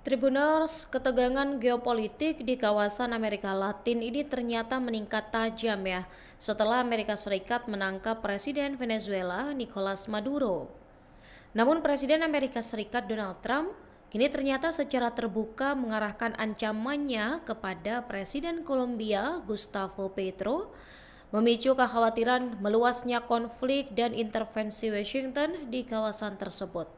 Tribuners, ketegangan geopolitik di kawasan Amerika Latin ini ternyata meningkat tajam ya setelah Amerika Serikat menangkap Presiden Venezuela Nicolas Maduro. Namun Presiden Amerika Serikat Donald Trump kini ternyata secara terbuka mengarahkan ancamannya kepada Presiden Kolombia Gustavo Petro, memicu kekhawatiran meluasnya konflik dan intervensi Washington di kawasan tersebut.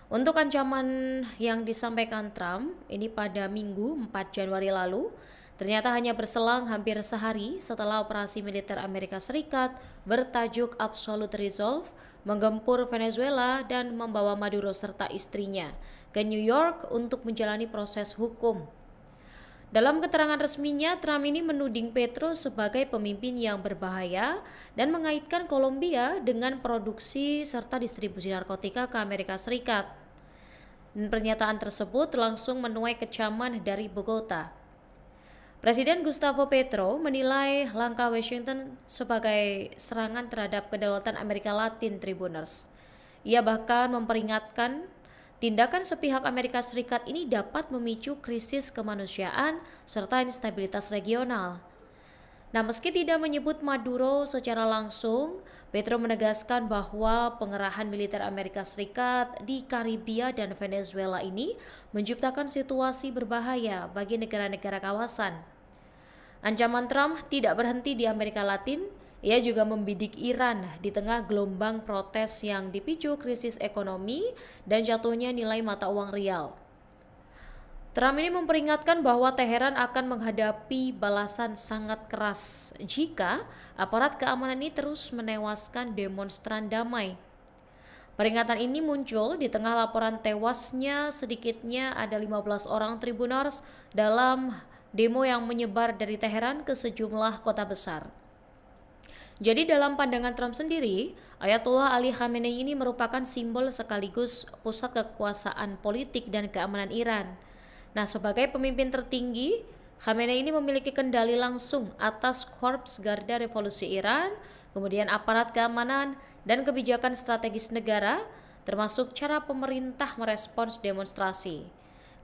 Untuk ancaman yang disampaikan Trump ini pada Minggu 4 Januari lalu, ternyata hanya berselang hampir sehari setelah operasi militer Amerika Serikat bertajuk Absolute Resolve menggempur Venezuela dan membawa Maduro serta istrinya ke New York untuk menjalani proses hukum. Dalam keterangan resminya, Trump ini menuding Petro sebagai pemimpin yang berbahaya dan mengaitkan Kolombia dengan produksi serta distribusi narkotika ke Amerika Serikat. Dan pernyataan tersebut langsung menuai kecaman dari Bogota. Presiden Gustavo Petro menilai langkah Washington sebagai serangan terhadap kedaulatan Amerika Latin, Tribuners. Ia bahkan memperingatkan tindakan sepihak Amerika Serikat ini dapat memicu krisis kemanusiaan serta instabilitas regional. Nah, meski tidak menyebut Maduro secara langsung, Petro menegaskan bahwa pengerahan militer Amerika Serikat di Karibia dan Venezuela ini menciptakan situasi berbahaya bagi negara-negara kawasan. Ancaman Trump tidak berhenti di Amerika Latin. Ia juga membidik Iran di tengah gelombang protes yang dipicu krisis ekonomi dan jatuhnya nilai mata uang rial. Trump ini memperingatkan bahwa Teheran akan menghadapi balasan sangat keras jika aparat keamanan ini terus menewaskan demonstran damai. Peringatan ini muncul di tengah laporan tewasnya sedikitnya ada 15 orang Tribuners dalam demo yang menyebar dari Teheran ke sejumlah kota besar. Jadi dalam pandangan Trump sendiri, Ayatollah Ali Khamenei ini merupakan simbol sekaligus pusat kekuasaan politik dan keamanan Iran. Nah, sebagai pemimpin tertinggi, Khamenei ini memiliki kendali langsung atas Korps Garda Revolusi Iran, kemudian aparat keamanan dan kebijakan strategis negara, termasuk cara pemerintah merespons demonstrasi.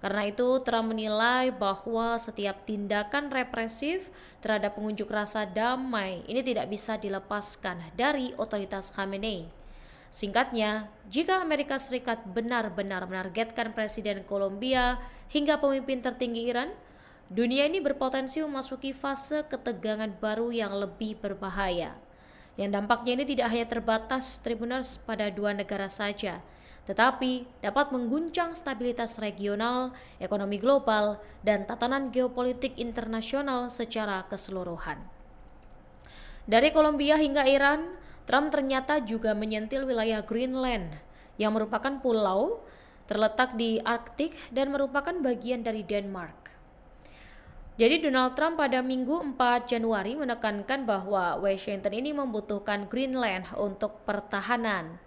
Karena itu, Trump menilai bahwa setiap tindakan represif terhadap pengunjuk rasa damai ini tidak bisa dilepaskan dari otoritas Khamenei. Singkatnya, jika Amerika Serikat benar-benar menargetkan Presiden Kolombia hingga pemimpin tertinggi Iran, dunia ini berpotensi memasuki fase ketegangan baru yang lebih berbahaya. Yang dampaknya ini tidak hanya terbatas Tribuners pada dua negara saja, tetapi dapat mengguncang stabilitas regional, ekonomi global, dan tatanan geopolitik internasional secara keseluruhan. Dari Kolombia hingga Iran, Trump ternyata juga menyentil wilayah Greenland yang merupakan pulau terletak di Arktik dan merupakan bagian dari Denmark. Jadi Donald Trump pada Minggu 4 Januari menekankan bahwa Washington ini membutuhkan Greenland untuk pertahanan.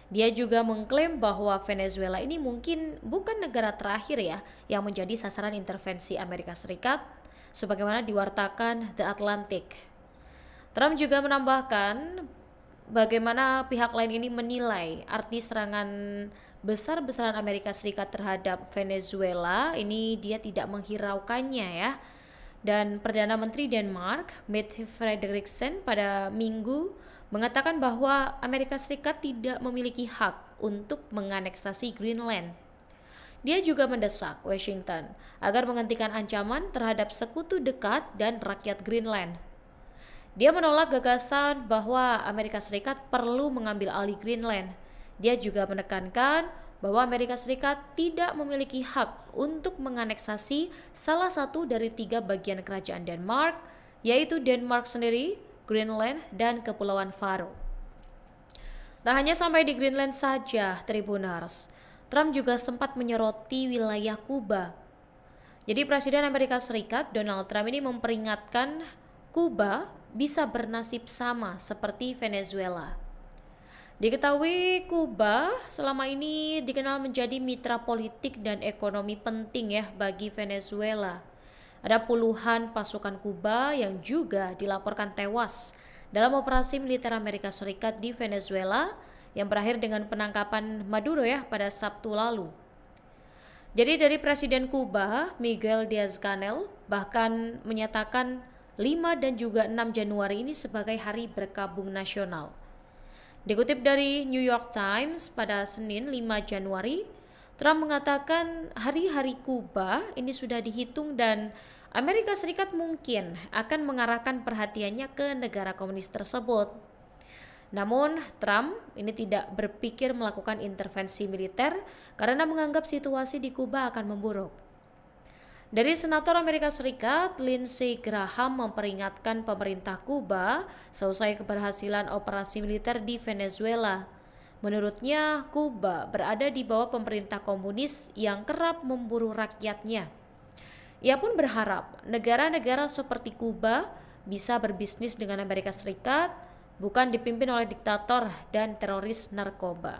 Dia juga mengklaim bahwa Venezuela ini mungkin bukan negara terakhir ya yang menjadi sasaran intervensi Amerika Serikat sebagaimana diwartakan The Atlantic. Trump juga menambahkan bagaimana pihak lain ini menilai arti serangan besar-besaran Amerika Serikat terhadap Venezuela ini dia tidak menghiraukannya ya. Dan Perdana Menteri Denmark, Mette Frederiksen pada Minggu mengatakan bahwa Amerika Serikat tidak memiliki hak untuk menganeksasi Greenland. Dia juga mendesak Washington agar menghentikan ancaman terhadap sekutu dekat dan rakyat Greenland. Dia menolak gagasan bahwa Amerika Serikat perlu mengambil alih Greenland. Dia juga menekankan bahwa Amerika Serikat tidak memiliki hak untuk menganeksasi salah satu dari 3 bagian kerajaan Denmark, yaitu Denmark sendiri, Greenland, dan Kepulauan Faroe. Tak hanya sampai di Greenland saja, Tribuners, Trump juga sempat menyoroti wilayah Kuba. Jadi Presiden Amerika Serikat Donald Trump ini memperingatkan Kuba bisa bernasib sama seperti Venezuela. Diketahui Kuba selama ini dikenal menjadi mitra politik dan ekonomi penting ya bagi Venezuela. Ada puluhan pasukan Kuba yang juga dilaporkan tewas dalam operasi militer Amerika Serikat di Venezuela yang berakhir dengan penangkapan Maduro ya pada Sabtu lalu. Jadi dari Presiden Kuba, Miguel Diaz-Canel, bahkan menyatakan 5 dan juga 6 Januari ini sebagai hari berkabung nasional. Dikutip dari New York Times pada Senin 5 Januari, Trump mengatakan hari-hari Kuba ini sudah dihitung dan Amerika Serikat mungkin akan mengarahkan perhatiannya ke negara komunis tersebut. Namun, Trump ini tidak berpikir melakukan intervensi militer karena menganggap situasi di Kuba akan memburuk. Dari Senator Amerika Serikat, Lindsey Graham memperingatkan pemerintah Kuba seusai keberhasilan operasi militer di Venezuela. Menurutnya, Kuba berada di bawah pemerintah komunis yang kerap memburu rakyatnya. Ia pun berharap negara-negara seperti Kuba bisa berbisnis dengan Amerika Serikat, bukan dipimpin oleh diktator dan teroris narkoba.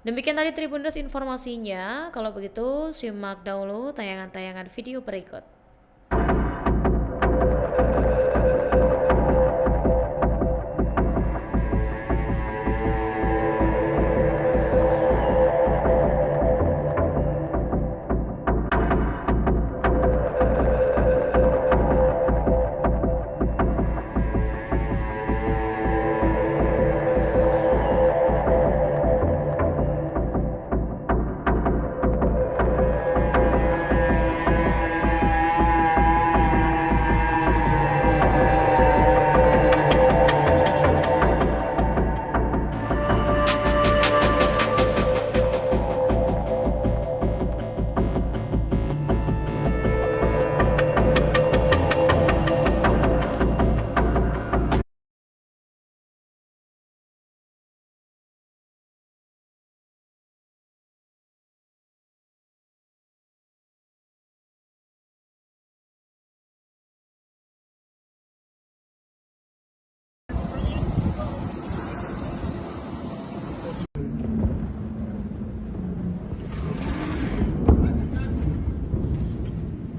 Demikian tadi Tribunnews informasinya. Kalau begitu, simak dahulu tayangan-tayangan video berikut.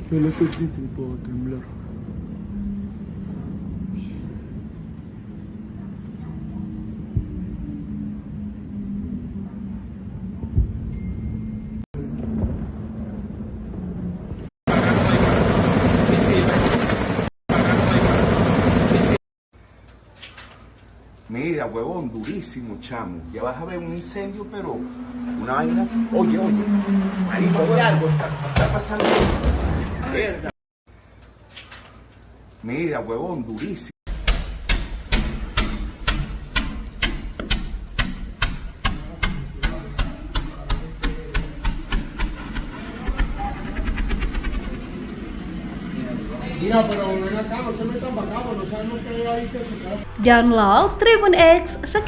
Yo lo sentí y puedo temblar. Mira, huevón, durísimo, chamo. Ya vas a ver un incendio, pero una vaina. Oye, marico, hay algo, está pasando. Verga. Mira, huevón, durísimo. Mira, pero ven acá, no se metan para acá, no sabemos que hay que sacar. Download Tribun X sekarang.